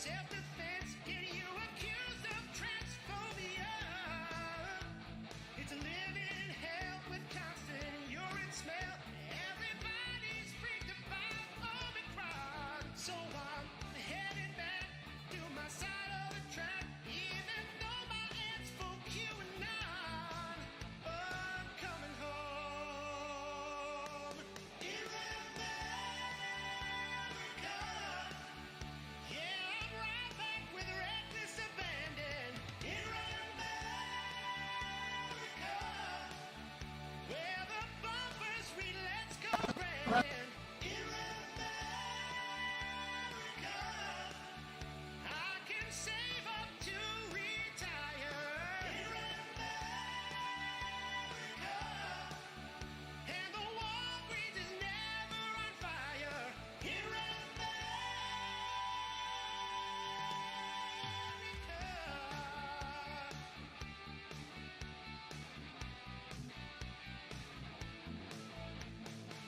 Self-defense, getting you accused of transphobia. It's a living hell with constant urine smell. Everybody's freaked about Omicron. So I'm headed back to my side of the track, even though my aunt's full QAnon. I'm coming home. In America. Yeah, I'm right back with reckless abandon. In America. Where the bumpers read, let's go, Brandon. In America. I can save up to retire. In America. And the Walgreens is never on fire. In America.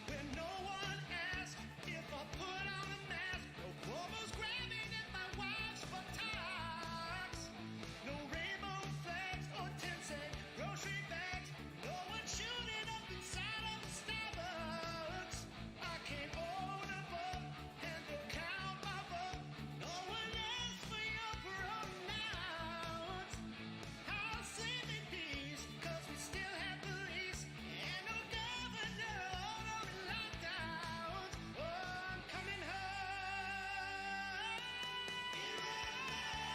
When no one asked if I put on a mask, no Cuomo's grabbing at my wife's buttocks. No rainbow flags or 10-cent grocery bags. No one shooting up inside of a Starbucks. I can't own a book and they'll count my vote. No one asked for your pronouns. I'll save in peace, 'cause we still have police and no governor ordering lockdowns. Oh, I'm coming home. In America.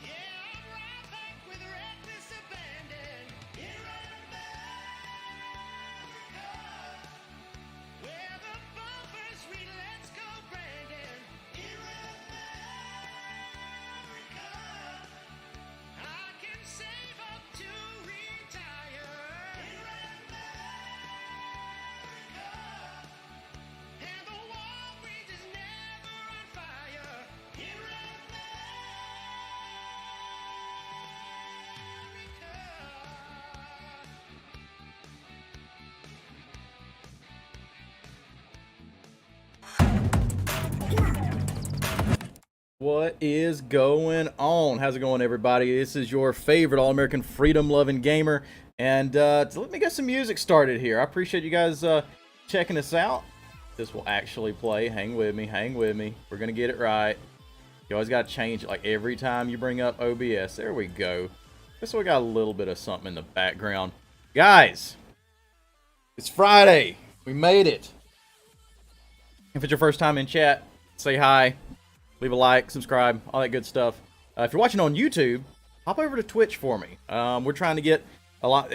Yeah, I'm right back with reckless abandon. In America. Where the bumpers read, let's go, Brandon. In America. I can save up to retire. In America. And the Walgreens is never on fire. In America. What is going on? How's it going, everybody? This is your favorite all-American freedom-loving gamer, and let me get some music started here. I appreciate you guys checking us out. This will actually play. Hang with me. Hang with me. We're gonna get it right. You always gotta change it like every time you bring up OBS. There we go. So we got a little bit of something in the background. Guys, it's Friday. We made it. If it's your first time in chat, say hi. Leave a like, subscribe, all that good stuff. If you're watching on YouTube, hop over to Twitch for me. We're trying to get a lot.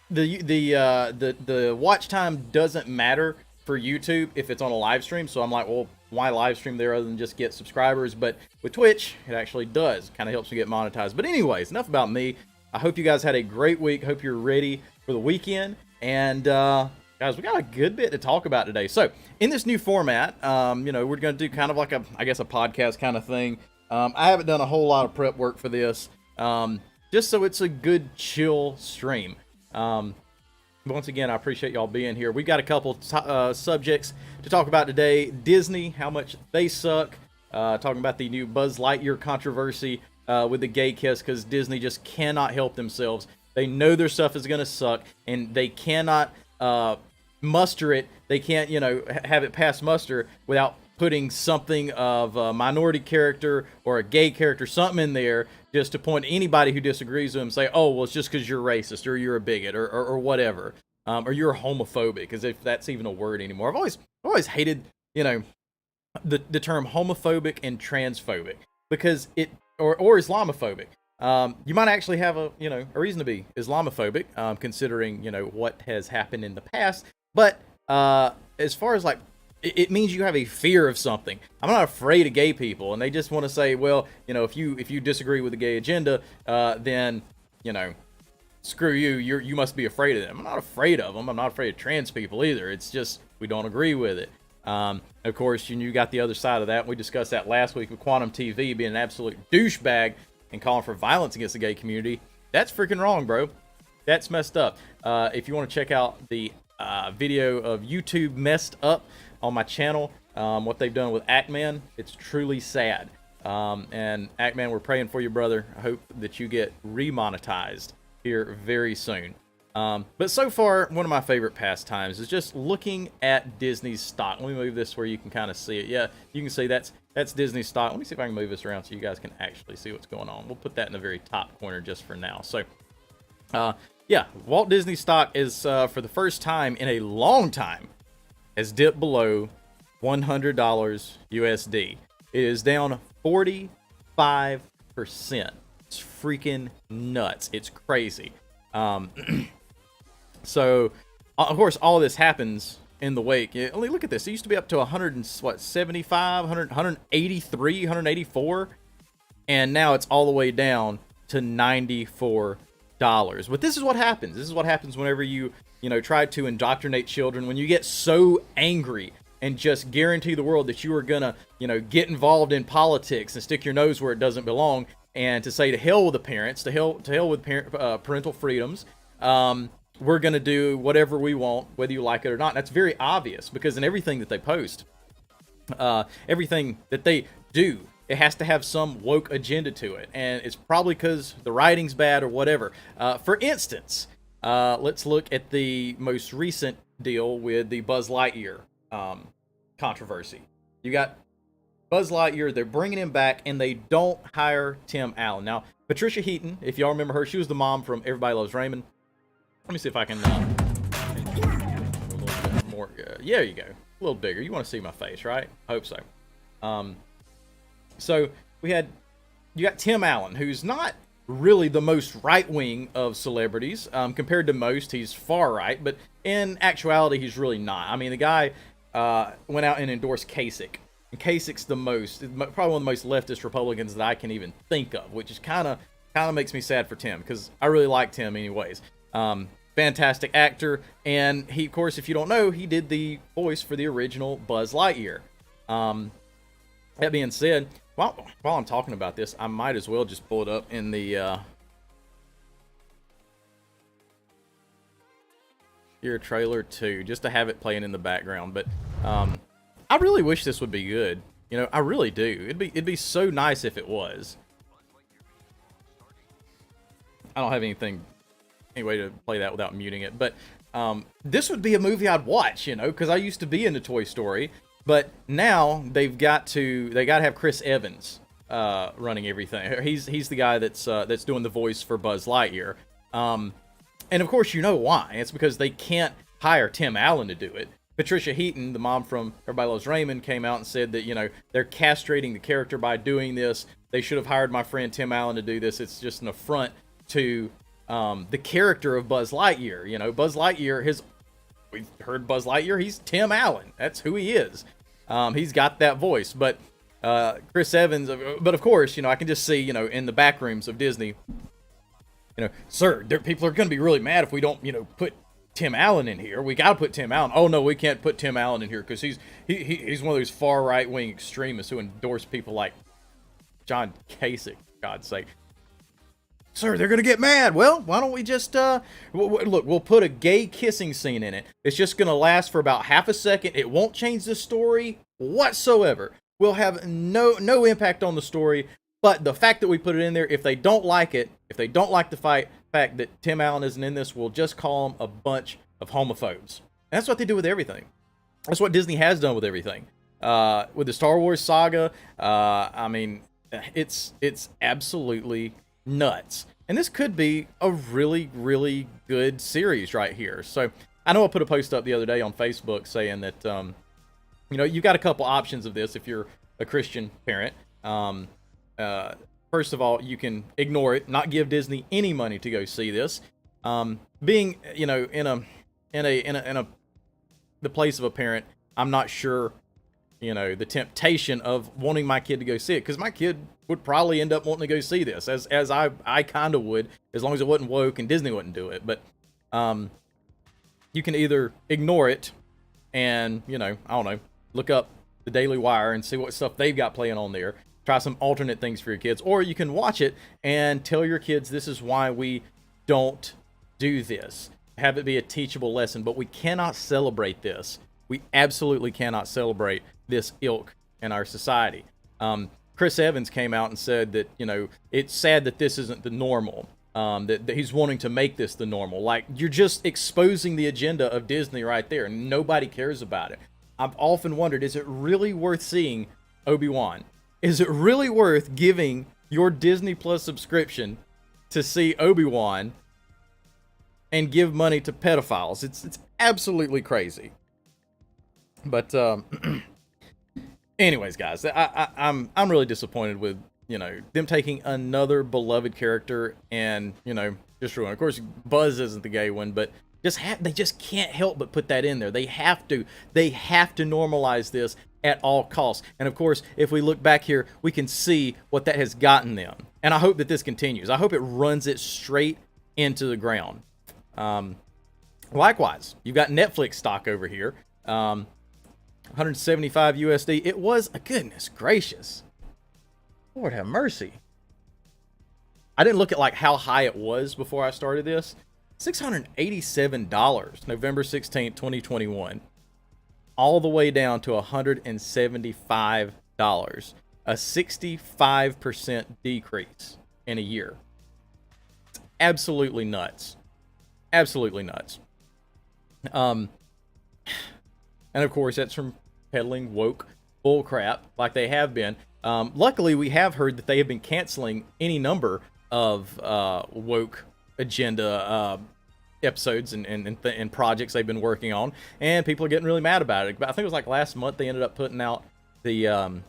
The watch time doesn't matter for YouTube if it's on a live stream. So I'm like, well, why live stream there other than just get subscribers? But with Twitch, it actually does. Kind of helps me get monetized. But anyways, enough about me. I hope you guys had a great week. Hope you're ready for the weekend. And guys, we got a good bit to talk about today. So, in this new format, you know, we're going to do kind of like a podcast kind of thing. I haven't done a whole lot of prep work for this, just so it's a good, chill stream. Once again, I appreciate y'all being here. We've got a couple subjects to talk about today. Disney, how much they suck. Talking about the new Buzz Lightyear controversy with the gay kiss, because Disney just cannot help themselves. They know their stuff is going to suck, and they cannot muster it. They can't, you know, have it pass muster without putting something of a minority character or a gay character, something in there, just to point to anybody who disagrees with them, say, oh, well, it's just because you're racist, or you're a bigot, or whatever, or you're homophobic, as if that's even a word anymore. I've always hated, you know, the term homophobic and transphobic, because it, or Islamophobic. You might actually have a reason to be Islamophobic, considering, you know, what has happened in the past. But as far as like, it means you have a fear of something. I'm not afraid of gay people, and they just want to say, well, you know, if you disagree with the gay agenda, then, you know, screw you. You must be afraid of them. I'm not afraid of them. I'm not afraid of trans people either. It's just we don't agree with it. Of course, you got the other side of that. We discussed that last week with Quantum TV being an absolute douchebag and calling for violence against the gay community. That's freaking wrong, bro. That's messed up. If you want to check out the video of YouTube messed up on my channel. What they've done with Ackman, it's truly sad. And Ackman, we're praying for you, brother. I hope that you get remonetized here very soon. But so far, one of my favorite pastimes is just looking at Disney's stock. Let me move this where you can kind of see it. Yeah, you can see that's Disney's stock. Let me see if I can move this around so you guys can actually see what's going on. We'll put that in the very top corner just for now. So, yeah, Walt Disney stock is, for the first time in a long time, has dipped below $100 USD. It is down 45%. It's freaking nuts. It's crazy. So, of course, all of this happens in the wake. Look at this. It used to be up to 175, 183, 184, and now it's all the way down to $94. But this is what happens. This is what happens whenever you try to indoctrinate children. When you get so angry and just guarantee the world that you are gonna, get involved in politics and stick your nose where it doesn't belong, and to say to hell with the parents, to hell with parental freedoms. We're going to do whatever we want, whether you like it or not. And that's very obvious because in everything that they post, everything that they do, it has to have some woke agenda to it. And it's probably because the writing's bad or whatever. For instance, let's look at the most recent deal with the Buzz Lightyear controversy. You got Buzz Lightyear, they're bringing him back, and they don't hire Tim Allen. Now, Patricia Heaton, if y'all remember her, she was the mom from Everybody Loves Raymond. Let me see if I can a little bit more. Yeah, there you go. A little bigger. You want to see my face, right? I hope so. So you got Tim Allen, who's not really the most right-wing of celebrities. Compared to most, he's far right, but in actuality, he's really not. I mean, the guy went out and endorsed Kasich. And Kasich's probably one of the most leftist Republicans that I can even think of, which is kind of makes me sad for Tim, because I really liked Tim anyways. Fantastic actor, and he, of course, if you don't know, he did the voice for the original Buzz Lightyear. That being said, while I'm talking about this, I might as well just pull it up in the here trailer 2, just to have it playing in the background. But I really wish this would be good. I really do. It'd be so nice if it was. I don't have any way to play that without muting it, but this would be a movie I'd watch, because I used to be into Toy Story, but now they got to have Chris Evans running everything. He's the guy that's doing the voice for Buzz Lightyear, and of course you know why. It's because they can't hire Tim Allen to do it. Patricia Heaton, the mom from Everybody Loves Raymond, came out and said that they're castrating the character by doing this. They should have hired my friend Tim Allen to do this. It's just an affront to the character of Buzz Lightyear. Buzz Lightyear, we've heard Buzz Lightyear, he's Tim Allen. That's who he is. He's got that voice. But Chris Evans, but of course, I can just see, in the back rooms of Disney, sir, people are going to be really mad if we don't, put Tim Allen in here. We got to put Tim Allen. Oh no, we can't put Tim Allen in here because he's one of those far right wing extremists who endorse people like John Kasich, for God's sake. Sir, they're going to get mad. Well, why don't we just, look, we'll put a gay kissing scene in it. It's just going to last for about half a second. It won't change the story whatsoever. We'll have no impact on the story. But the fact that we put it in there, if they don't like it, if they don't like the fact that Tim Allen isn't in this, we'll just call them a bunch of homophobes. And that's what they do with everything. That's what Disney has done with everything. With the Star Wars saga, I mean, it's absolutely nuts. And this could be a really, really good series right here. So I know I put a post up the other day on Facebook saying that, you've got a couple options of this if you're a Christian parent. First of all, you can ignore it, not give Disney any money to go see this. Being, in the place of a parent, I'm not sure, the temptation of wanting my kid to go see it, because my kid would probably end up wanting to go see this, as I kind of would, as long as it wasn't woke and Disney wouldn't do it. But you can either ignore it and, I don't know, look up the Daily Wire and see what stuff they've got playing on there. Try some alternate things for your kids. Or you can watch it and tell your kids this is why we don't do this. Have it be a teachable lesson. But we cannot celebrate this We absolutely cannot celebrate this ilk in our society. Chris Evans came out and said that, it's sad that this isn't the normal. That he's wanting to make this the normal. Like, you're just exposing the agenda of Disney right there, and nobody cares about it. I've often wondered, is it really worth seeing Obi-Wan? Is it really worth giving your Disney Plus subscription to see Obi-Wan and give money to pedophiles? It's absolutely crazy. But anyways, guys, I'm really disappointed with them taking another beloved character and just ruin. Of course, Buzz isn't the gay one, but they just can't help but put that in there. They have to normalize this at all costs. And of course, if we look back here, we can see what that has gotten them. And I hope that this continues. I hope it runs it straight into the ground. Likewise, you've got Netflix stock over here. 175 USD. It was goodness gracious. Lord have mercy. I didn't look at how high it was before I started this. $687, November 16th, 2021. All the way down to $175. A 65% decrease in a year. It's absolutely nuts. Absolutely nuts. And of course, that's from peddling woke bullcrap like they have been. Luckily, we have heard that they have been canceling any number of woke agenda episodes and projects they've been working on, and people are getting really mad about it. But I think it was last month they ended up putting out a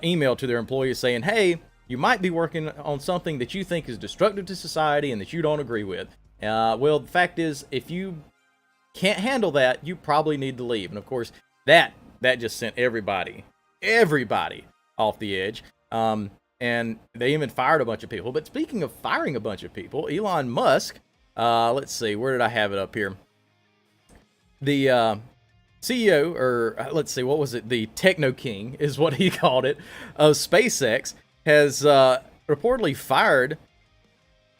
email to their employees saying, "Hey, you might be working on something that you think is destructive to society and that you don't agree with. Well, the fact is, if you can't handle that, you probably need to leave." And of course, that just sent everybody off the edge. And they even fired a bunch of people. But speaking of firing a bunch of people, Elon Musk, let's see, where did I have it up here? The CEO, or let's see, what was it? The Techno King is what he called it, of SpaceX, has reportedly fired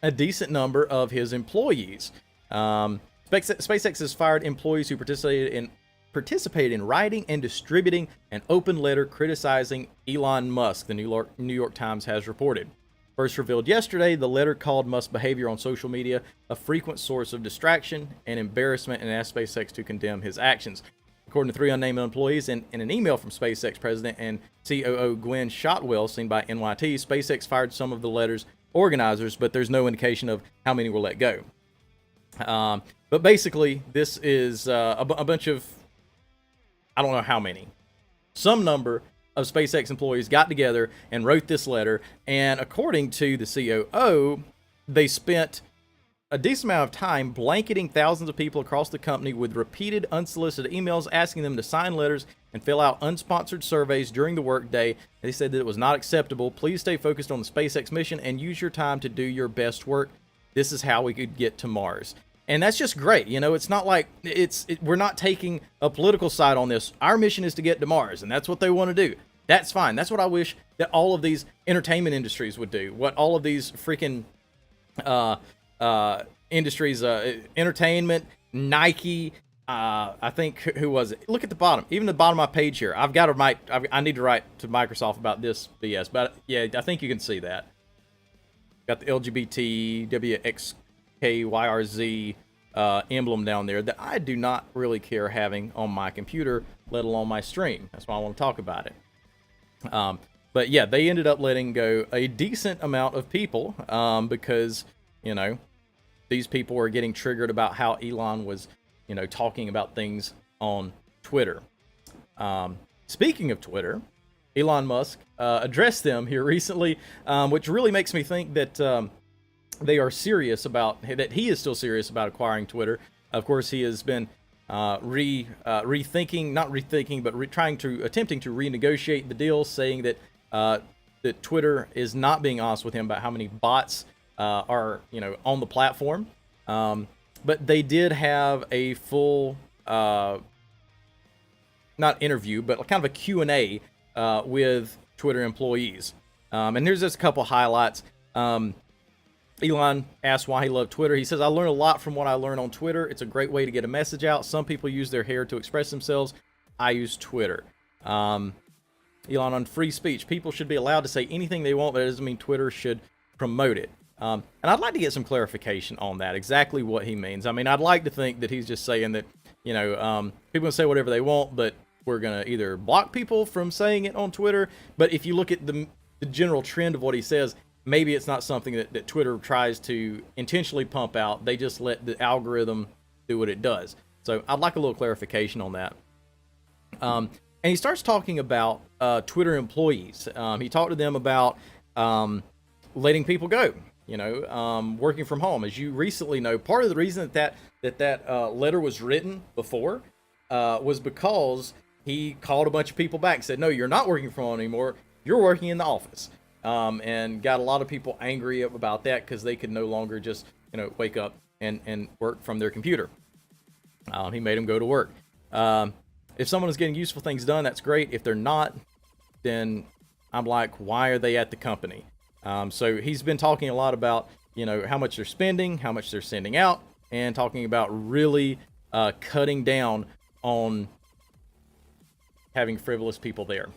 a decent number of his employees. SpaceX has fired employees who participated in writing and distributing an open letter criticizing Elon Musk, the New York Times has reported. First revealed yesterday, the letter called Musk's behavior on social media a frequent source of distraction and embarrassment and asked SpaceX to condemn his actions. According to 3 unnamed employees, in an email from SpaceX President and COO Gwen Shotwell, seen by NYT, SpaceX fired some of the letter's organizers, but there's no indication of how many were let go. But basically, this is a bunch of, I don't know how many, some number of SpaceX employees got together and wrote this letter. And according to the COO, they spent a decent amount of time blanketing thousands of people across the company with repeated unsolicited emails asking them to sign letters and fill out unsponsored surveys during the workday. They said that it was not acceptable. Please stay focused on the SpaceX mission and use your time to do your best work. This is how we could get to Mars. And that's just great. It's not like we're not taking a political side on this. Our mission is to get to Mars, and that's what they want to do. That's fine. That's what I wish that all of these entertainment industries would do. What all of these freaking industries, entertainment, Nike, I think, who was it? Look at the bottom. Even the bottom of my page here. I need to write to Microsoft about this BS. But yeah, I think you can see that. Got the LGBT, WXKYRZ emblem down there that I do not really care having on my computer, let alone my stream. That's why I want to talk about it. But yeah, they ended up letting go a decent amount of people because, these people were getting triggered about how Elon was, talking about things on Twitter. Speaking of Twitter, Elon Musk addressed them here recently, which really makes me think that they are serious about, that he is still serious about acquiring Twitter. Of course, he has been attempting to renegotiate the deal, saying that that Twitter is not being honest with him about how many bots are on the platform. But they did have a full not interview, but kind of a Q&A with Twitter employees. And here's just a couple highlights. Elon asked why he loved Twitter. He says, I learn a lot from what I learn on Twitter. It's a great way to get a message out. Some people use their hair to express themselves. I use Twitter. Elon, on free speech, people should be allowed to say anything they want, but it doesn't mean Twitter should promote it. And I'd like to get some clarification on that, exactly what he means. I mean, I'd like to think that he's just saying that, people can say whatever they want, but we're going to either block people from saying it on Twitter. But if you look at the general trend of what he says, maybe it's not something that Twitter tries to intentionally pump out. They just let the algorithm do what it does. So I'd like a little clarification on that. And he starts talking about Twitter employees. He talked to them about letting people go, working from home. As you recently know, part of the reason that letter was written before was because he called a bunch of people back and said, no, you're not working from home anymore. You're working in the office. And got a lot of people angry about that because they could no longer just, wake up and work from their computer. He made them go to work. If someone is getting useful things done, that's great. If they're not, then I'm like, why are they at the company? So he's been talking a lot about, how much they're spending, how much they're sending out, and talking about really cutting down on having frivolous people there,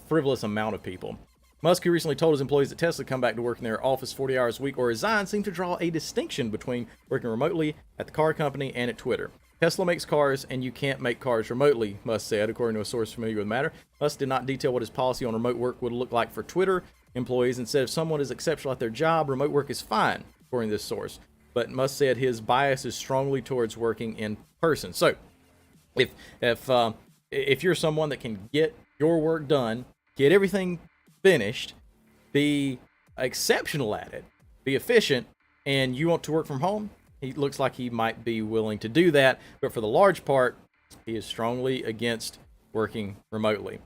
frivolous amount of people. Musk, who recently told his employees that Tesla come back to work in their office 40 hours a week or resign, seemed to draw a distinction between working remotely at the car company and at Twitter. Tesla makes cars, and you can't make cars remotely, Musk said, according to a source familiar with the matter. Musk did not detail what his policy on remote work would look like for Twitter employees and said if someone is exceptional at their job, remote work is fine, according to this source. But Musk said his bias is strongly towards working in person. So, if you're someone that can get your work done, get everything finished, be exceptional at it, be efficient, and you want to work from home, he looks like he might be willing to do that. But for the large part, he is strongly against working remotely.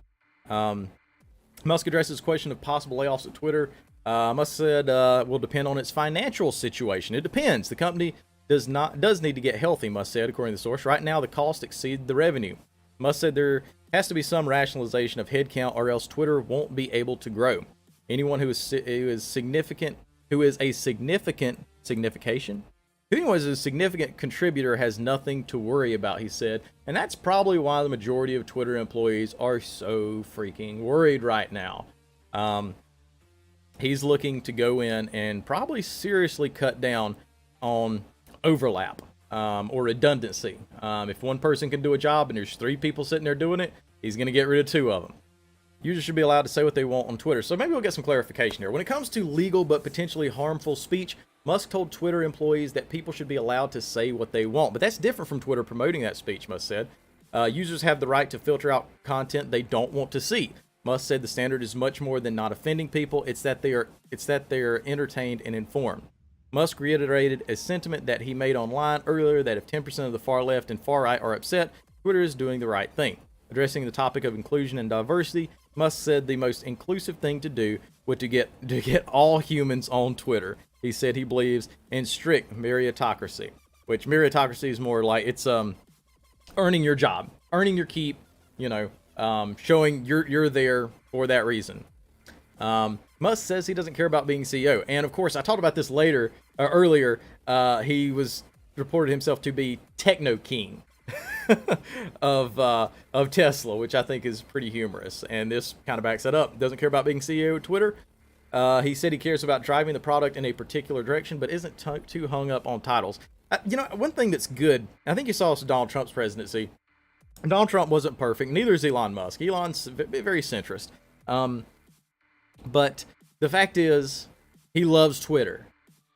Musk addresses the question of possible layoffs at Twitter. Musk said will depend on its financial situation. It depends. The company does need to get healthy, Musk said, according to the source. Right now, the cost exceeds the revenue. Musk said there has to be some rationalization of headcount, or else Twitter won't be able to grow. Anyone who is a significant contributor has nothing to worry about, he said. And that's probably why the majority of Twitter employees are so freaking worried right now. He's looking to go in and probably seriously cut down on overlap or redundancy. If one person can do a job and there's 3 people sitting there doing it, he's going to get rid of 2 of them. Users should be allowed to say what they want on Twitter. So maybe we'll get some clarification here. When it comes to legal but potentially harmful speech, Musk told Twitter employees that people should be allowed to say what they want. But that's different from Twitter promoting that speech, Musk said. Users have the right to filter out content they don't want to see. Musk said the standard is much more than not offending people. It's that they are entertained and informed. Musk reiterated a sentiment that he made online earlier that if 10% of the far left and far right are upset, Twitter is doing the right thing. Addressing the topic of inclusion and diversity, Musk said the most inclusive thing to do would to get all humans on Twitter. He said he believes in strict meritocracy, which meritocracy is more like it's earning your job, earning your keep, showing you're there for that reason. Musk says he doesn't care about being CEO, and of course I talked about this earlier. He was reported himself to be techno king of Tesla, which I think is pretty humorous, and this kind of backs that up. Doesn't care about being CEO of Twitter. He said he cares about driving the product in a particular direction, but isn't too hung up on titles. One thing that's good, I think you saw this with Donald Trump's presidency. Donald Trump wasn't perfect, neither is Elon Musk. Elon's very centrist. But the fact is, he loves Twitter.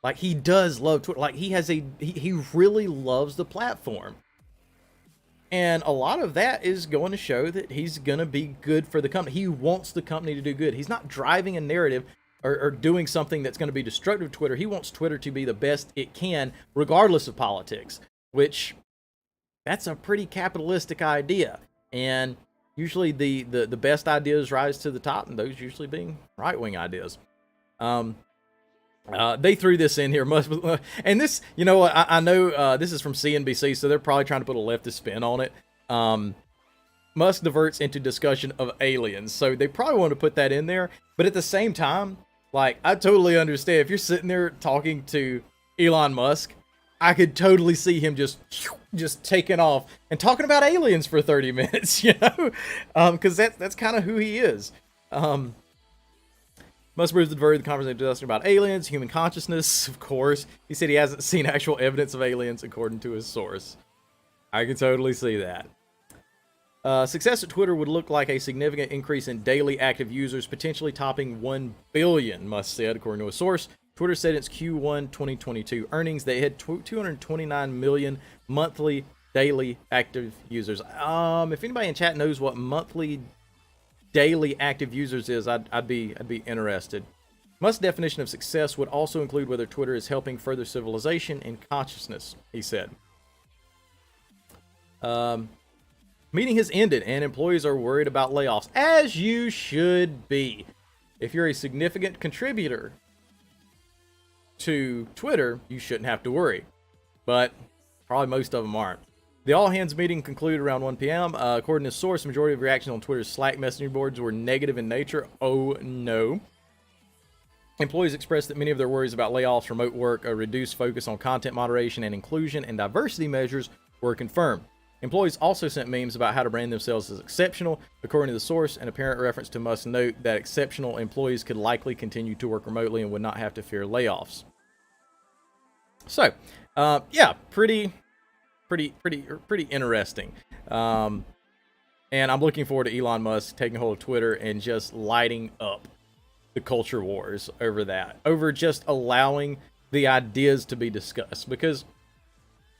Like, he does love Twitter. Like, he really loves the platform. And a lot of that is going to show that he's going to be good for the company. He wants the company to do good. He's not driving a narrative or doing something that's going to be destructive to Twitter. He wants Twitter to be the best it can, regardless of politics, which that's a pretty capitalistic idea. And usually the best ideas rise to the top, and those usually being right-wing ideas. They threw this in here, and this, I know this is from CNBC, so they're probably trying to put a leftist spin on it. Musk diverts into discussion of aliens, so they probably want to put that in there. But at the same time, Like, I totally understand if you're sitting there talking to Elon Musk, I could totally see him just taking off and talking about aliens for 30 minutes, you know, because that's kind of who he is. Musk brings diverted the conversation discussing about aliens, human consciousness, of course. He said he hasn't seen actual evidence of aliens, according to his source. I can totally see that. Success at Twitter would look like a significant increase in daily active users, potentially topping 1 billion, Musk said, according to a source. Twitter said in its Q1 2022 earnings they had 229 million monthly daily active users. If anybody in chat knows what monthly daily active users is, I'd be interested. Musk's definition of success would also include whether Twitter is helping further civilization and consciousness, he said. Meeting has ended and employees are worried about layoffs, as you should be. If you're a significant contributor to Twitter, you shouldn't have to worry, but probably most of them aren't. The all-hands meeting concluded around 1 p.m. According to source, the majority of reactions on Twitter's Slack messenger boards were negative in nature. Oh no. Employees expressed that many of their worries about layoffs, remote work, a reduced focus on content moderation and inclusion, and diversity measures were confirmed. Employees also sent memes about how to brand themselves as exceptional. According to the source, an apparent reference to Musk's note that exceptional employees could likely continue to work remotely and would not have to fear layoffs. So, yeah, pretty interesting. And I'm looking forward to Elon Musk taking hold of Twitter and just lighting up the culture wars over that, over just allowing the ideas to be discussed. Because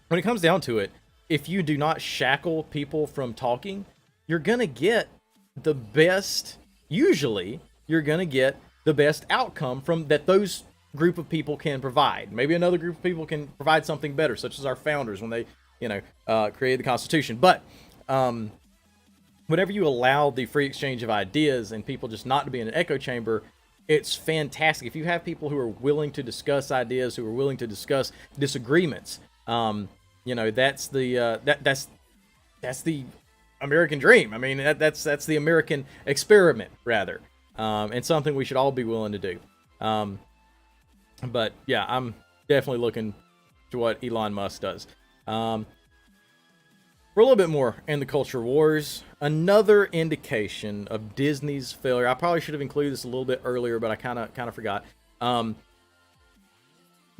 when it comes down to it, if you do not shackle people from talking, you're going to get the best, usually you're going to get the best outcome from that those group of people can provide. Maybe another group of people can provide something better, such as our founders when they, created the Constitution. But whenever you allow the free exchange of ideas and people just not to be in an echo chamber, it's fantastic. If you have people who are willing to discuss ideas, who are willing to discuss disagreements, that's the American dream. I mean, that's the American experiment, rather, and something we should all be willing to do. But yeah, I'm definitely looking to what Elon Musk does. For a little bit more in the culture wars, another indication of Disney's failure. I probably should have included this a little bit earlier, but I kind of forgot.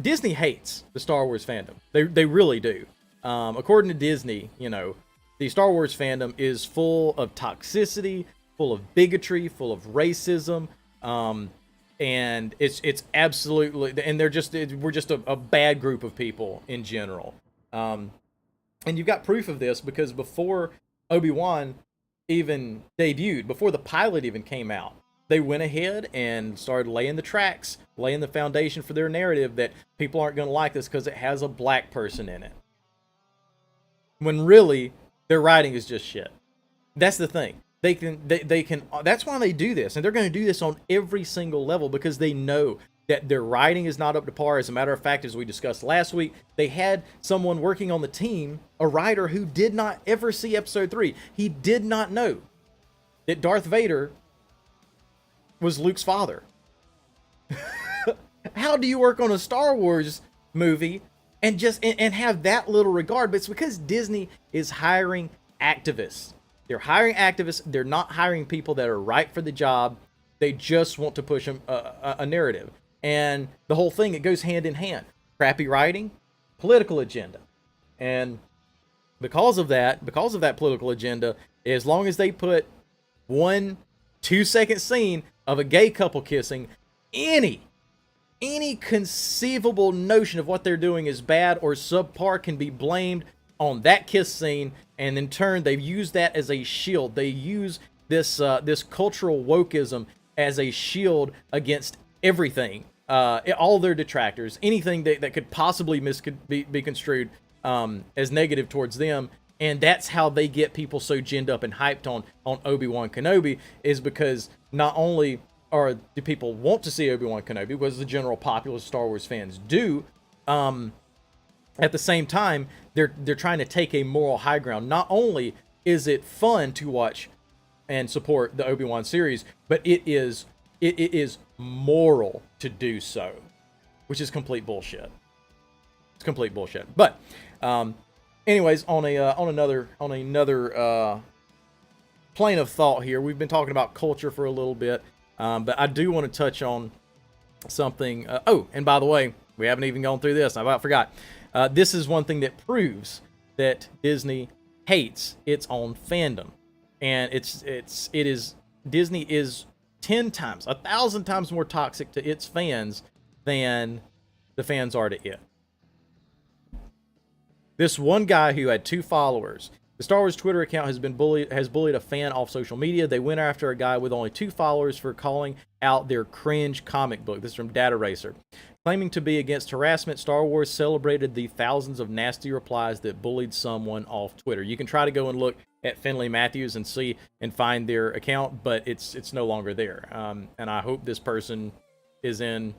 Disney hates the Star Wars fandom. They really do. According to Disney, the Star Wars fandom is full of toxicity, full of bigotry, full of racism, and it's absolutely, and we're just a bad group of people in general. And you've got proof of this because before Obi-Wan even debuted, before the pilot even came out, they went ahead and started laying the tracks, laying the foundation for their narrative that people aren't going to like this because it has a black person in it. When really, their writing is just shit. That's the thing. They can. That's why they do this, and they're going to do this on every single level because they know that their writing is not up to par. As a matter of fact, as we discussed last week, they had someone working on the team, a writer who did not ever see Episode 3. He did not know that Darth Vader was Luke's father. How do you work on a Star Wars movie and have that little regard? But it's because Disney is hiring activists. They're hiring activists. They're not hiring people that are right for the job. They just want to push a narrative. And the whole thing, it goes hand in hand. Crappy writing, political agenda. And because of that political agenda, as long as they put 1 2-second scene of a gay couple kissing, any conceivable notion of what they're doing is bad or subpar can be blamed on that kiss scene, and in turn they've used that as a shield. They use this cultural wokeism as a shield against everything, all their detractors, anything that could possibly be construed as negative towards them. And that's how they get people so ginned up and hyped on Obi-Wan Kenobi, is because not only do people want to see Obi-Wan Kenobi, because the general populace Star Wars fans do, at the same time, they're trying to take a moral high ground. Not only is it fun to watch and support the Obi-Wan series, but it is it is moral to do so, which is complete bullshit. It's complete bullshit. But, anyways, on another plane of thought here, we've been talking about culture for a little bit, but I do want to touch on something. Oh, and by the way, we haven't even gone through this. I about forgot. This is one thing that proves that Disney hates its own fandom, and Disney is 10 times, 1,000 times more toxic to its fans than the fans are to it. This one guy who had 2 followers. The Star Wars Twitter account has bullied a fan off social media. They went after a guy with only 2 followers for calling out their cringe comic book. This is from Data Racer. Claiming to be against harassment, Star Wars celebrated the thousands of nasty replies that bullied someone off Twitter. You can try to go and look at Finley Matthews and see and find their account, but it's no longer there. And I hope this person is in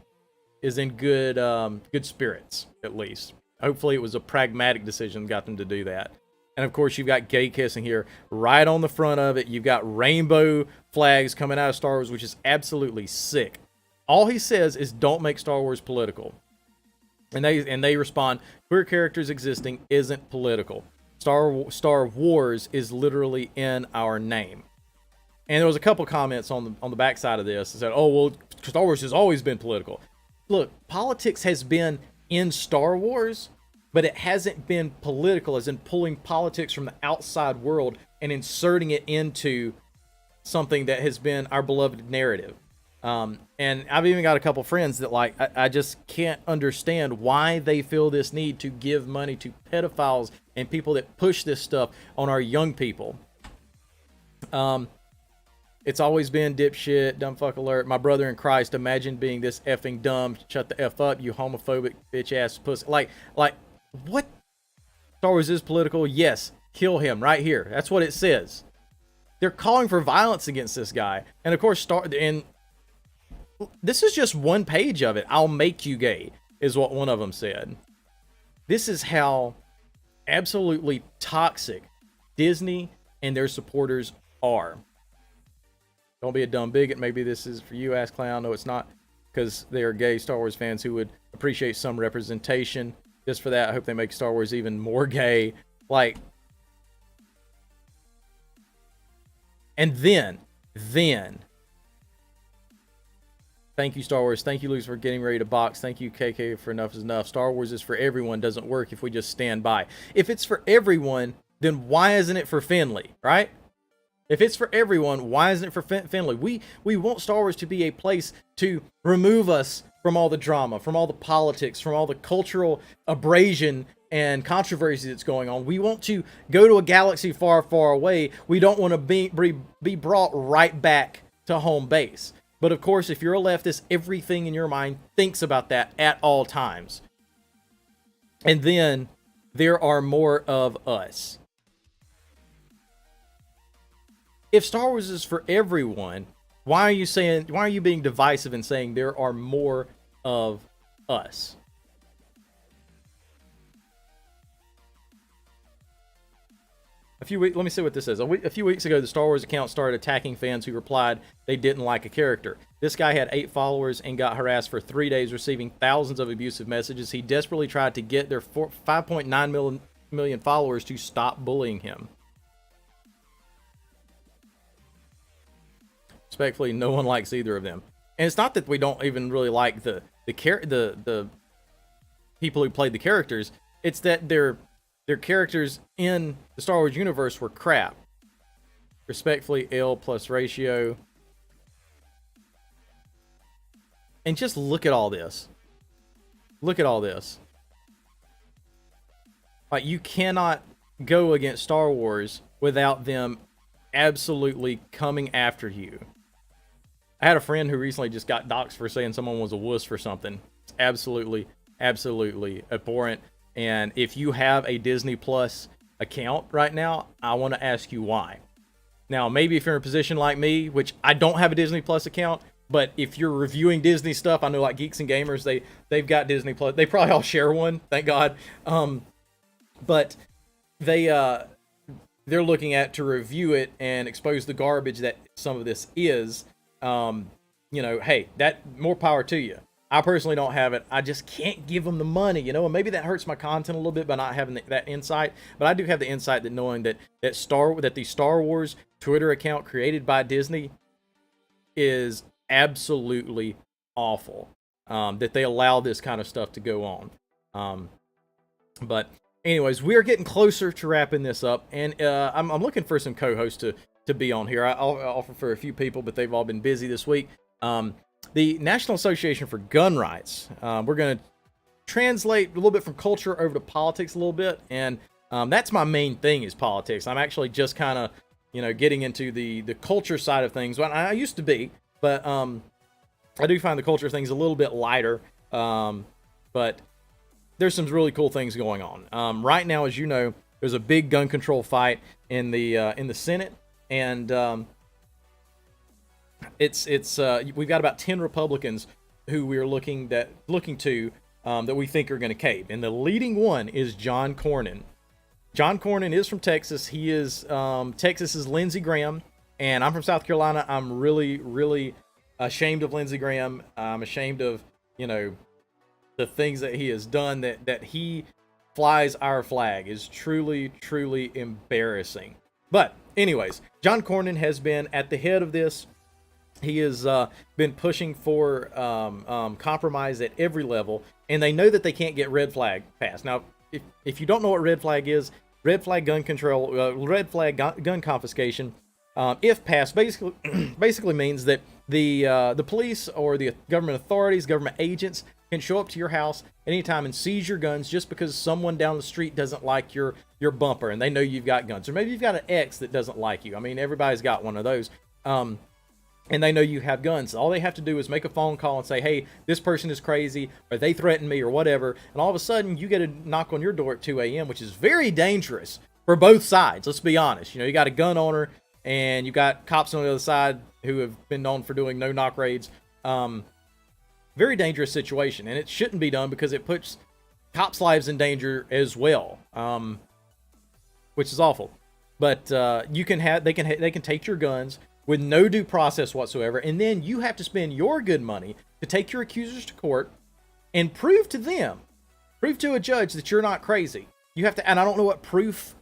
good spirits, at least. Hopefully it was a pragmatic decision that got them to do that. And of course, you've got gay kissing here right on the front of it. You've got rainbow flags coming out of Star Wars, which is absolutely sick. All he says is, don't make Star Wars political. And they respond, queer characters existing isn't political. Star Wars is literally in our name. And there was a couple comments on the backside of this that said, oh, well, Star Wars has always been political. Look, politics has been in Star Wars, but it hasn't been political, as in pulling politics from the outside world and inserting it into something that has been our beloved narrative. And I've even got a couple friends that, like, I just can't understand why they feel this need to give money to pedophiles and people that push this stuff on our young people. It's always been dipshit, dumb fuck alert. My brother in Christ, imagine being this effing dumb. Shut the F up, you homophobic bitch ass pussy. Like, what? Star Wars is political? Yes. Kill him right here. That's what it says. They're calling for violence against this guy. And of course, this is just one page of it. I'll make you gay, is what one of them said. This is how absolutely toxic Disney and their supporters are. Don't be a dumb bigot. Maybe this is for you, ass clown. No, it's not, because they are gay Star Wars fans who would appreciate some representation. Just for that, I hope they make Star Wars even more gay. Like, and then, thank you, Star Wars. Thank you, Luke, for getting ready to box. Thank you, KK, for Enough is Enough. Star Wars is for everyone doesn't work if we just stand by. If it's for everyone, then why isn't it for Finley, right? If it's for everyone, why isn't it for Finley? We want Star Wars to be a place to remove us from all the drama, from all the politics, from all the cultural abrasion and controversy that's going on. We want to go to a galaxy far, far away. We don't want to be brought right back to home base. But of course, if you're a leftist, everything in your mind thinks about that at all times. And then there are more of us. If Star Wars is for everyone, why are you being divisive and saying there are more of us? Let me see what this says. A few weeks ago, the Star Wars account started attacking fans who replied they didn't like a character. This guy had 8 followers and got harassed for 3 days, receiving thousands of abusive messages. He desperately tried to get their 5.9 million followers to stop bullying him. Respectfully, no one likes either of them. And it's not that we don't even really like the people who played the characters. It's that their characters in the Star Wars universe were crap. Respectfully, L plus ratio. And just look at all this. Look at all this. Like, you cannot go against Star Wars without them absolutely coming after you. I had a friend who recently just got doxxed for saying someone was a wuss for something. It's absolutely abhorrent. And if you have a Disney Plus account right now, I want to ask you why. Now, maybe if you're in a position like me, which I don't have a Disney Plus account, but if you're reviewing Disney stuff, I know like Geeks and Gamers, they've got Disney Plus. They probably all share one, thank God. But they're looking at to review it and expose the garbage that some of this is. hey, that more power to you. I personally don't have it. I just can't give them the money, and maybe that hurts my content a little bit by not having that insight. But I do have the insight that knowing that the Star Wars Twitter account created by Disney is absolutely awful. That they allow this kind of stuff to go on. But anyways, we are getting closer to wrapping this up, and I'm looking for some co-hosts to be on here. I'll offer for a few people, but they've all been busy this week. The National Association for Gun Rights. We're going to translate a little bit from culture over to politics a little bit, and that's my main thing is politics. I'm actually just kind of, getting into the culture side of things. Well, I used to be, but I do find the culture things a little bit lighter. But there's some really cool things going on. Right now, as you know, there's a big gun control fight in the Senate, and we've got about 10 Republicans who we're looking to that we think are going to cave, and the leading one is John Cornyn. John Cornyn is from Texas. He is Texas's Lindsey Graham, and I'm from South Carolina. I'm really, really ashamed of Lindsey Graham. I'm ashamed of the things that he has done. That he flies our flag is truly, truly embarrassing. But anyways, John Cornyn has been at the head of this. He has been pushing for compromise at every level, and they know that they can't get red flag passed. Now, if you don't know what red flag is, red flag gun control, red flag gun confiscation, if passed, basically means that the police or the government authorities, government agents can show up to your house anytime and seize your guns just because someone down the street doesn't like your bumper and they know you've got guns, or maybe you've got an ex that doesn't like you. I mean, everybody's got one of those. And they know you have guns. All they have to do is make a phone call and say, hey, this person is crazy, or they threaten me, or whatever. And all of a sudden, you get a knock on your door at 2 a.m., which is very dangerous for both sides. Let's be honest. You got a gun owner, and you got cops on the other side who have been known for doing no-knock raids. Very dangerous situation, and it shouldn't be done because it puts cops' lives in danger as well, which is awful. But they can take your guns with no due process whatsoever, and then you have to spend your good money to take your accusers to court and prove to a judge that you're not crazy. You have to, and I don't know what proof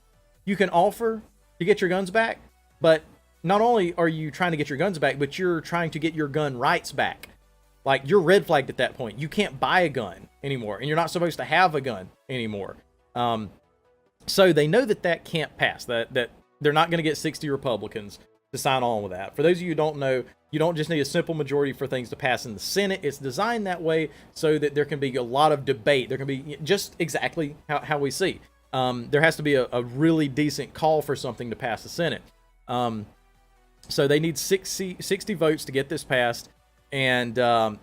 you can offer to get your guns back, but not only are you trying to get your guns back, but you're trying to get your gun rights back. Like, you're red flagged at that point. You can't buy a gun anymore, and you're not supposed to have a gun anymore. So they know that can't pass, that they're not going to get 60 Republicans to sign on with that. For those of you who don't know, you don't just need a simple majority for things to pass in the Senate. It's designed that way so that there can be a lot of debate. There can be just exactly how we see. There has to be a really decent call for something to pass the Senate. So they need 60 votes to get this passed, and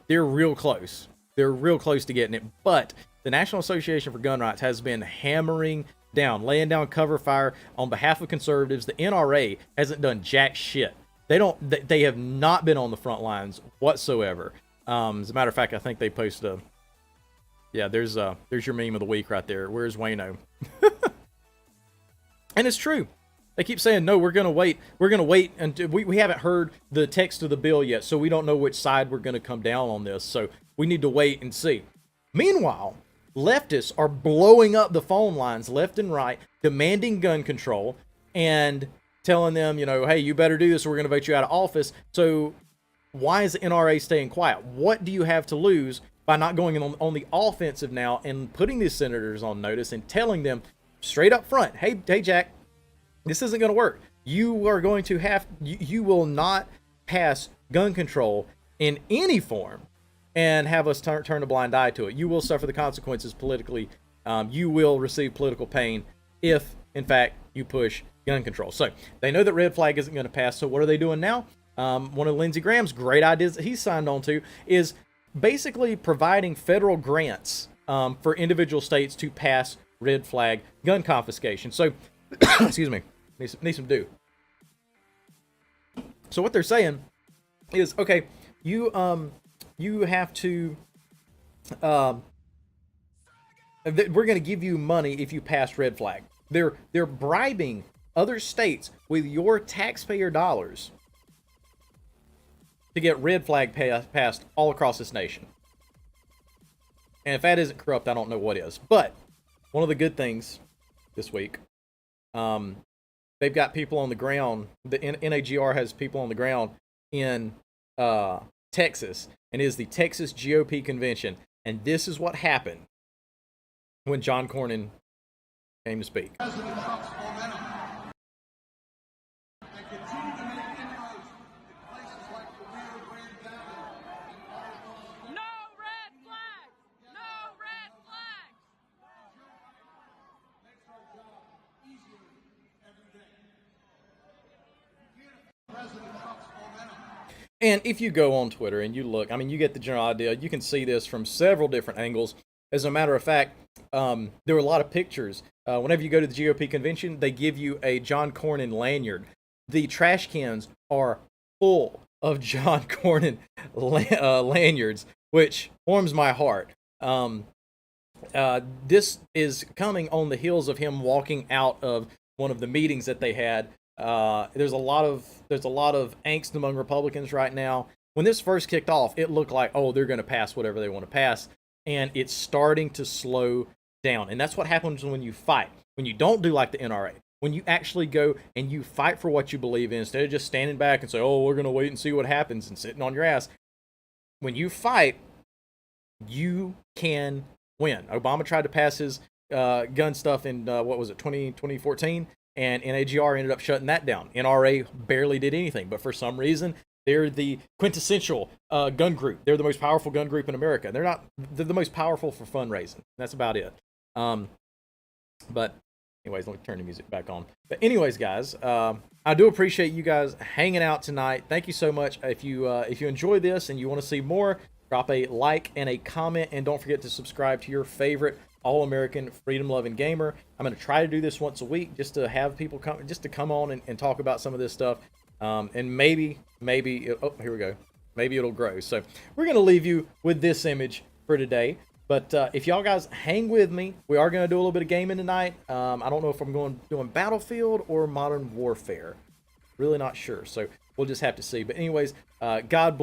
they're real close. They're real close to getting it. But the National Association for Gun Rights has been hammering down, laying down cover fire on behalf of conservatives. The NRA hasn't done jack shit. They have not been on the front lines whatsoever. As a matter of fact, I think they posted there's your meme of the week right there. Where's Wayno? And it's true. They keep saying, no, we're going to wait. We're going to wait until we haven't heard the text of the bill yet, so we don't know which side we're going to come down on this. So we need to wait and see. Meanwhile, leftists are blowing up the phone lines left and right, demanding gun control and telling them, hey, you better do this or we're going to vote you out of office. So why is the NRA staying quiet? What do you have to lose by not going on the offensive now and putting these senators on notice and telling them straight up front, hey, Jack, this isn't going to work. You are going to you will not pass gun control in any form and have us turn a blind eye to it. You will suffer the consequences politically. You will receive political pain if, in fact, you push gun control. So they know that red flag isn't going to pass. So what are they doing now? One of Lindsey Graham's great ideas that he signed on to is basically providing federal grants for individual states to pass red flag gun confiscation. So, excuse me, need some dew. So what they're saying is, okay, you have to, we're going to give you money if you pass red flag. They're bribing other states with your taxpayer dollars to get red flag passed all across this nation. And if that isn't corrupt, I don't know what is. But one of the good things this week, they've got people on the ground. The NAGR has people on the ground in Texas, and it is the Texas GOP convention. And this is what happened when John Cornyn came to speak. President Trump's momentum and continue to make inroads in places like the Rio Grande Valley and Arkansas. No red flags! No red flags! Makes our job easier every day. President Trump's momentum. And if you go on Twitter and you look, I mean, you get the general idea. You can see this from several different angles. As a matter of fact, there were a lot of pictures. Whenever you go to the GOP convention, they give you a John Cornyn lanyard. The trash cans are full of John Cornyn lanyards, which warms my heart. This is coming on the heels of him walking out of one of the meetings that they had. There's a lot of angst among Republicans right now. When this first kicked off, it looked like, oh, they're going to pass whatever they want to pass, and it's starting to slow down. And that's what happens when you fight. When you don't do like the NRA, when you actually go and you fight for what you believe in, instead of just standing back and say, oh, we're going to wait and see what happens and sitting on your ass. When you fight, you can win. Obama tried to pass his gun stuff in, 2014? And NAGR ended up shutting that down. NRA barely did anything, but for some reason, they're the quintessential gun group. They're the most powerful gun group in America. They're the most powerful for fundraising. That's about it. But anyways, let me turn the music back on. But anyways, guys, I do appreciate you guys hanging out tonight. Thank you so much. If you enjoy this and you want to see more, drop a like and a comment, and don't forget to subscribe to your favorite all-American freedom-loving gamer. I'm going to try to do this once a week just to have people come on and talk about some of this stuff. And maybe here we go. Maybe it'll grow. So we're going to leave you with this image for today. But if y'all guys hang with me, we are going to do a little bit of gaming tonight. I don't know if I'm doing Battlefield or Modern Warfare. Really not sure. So we'll just have to see. But anyways, God bless.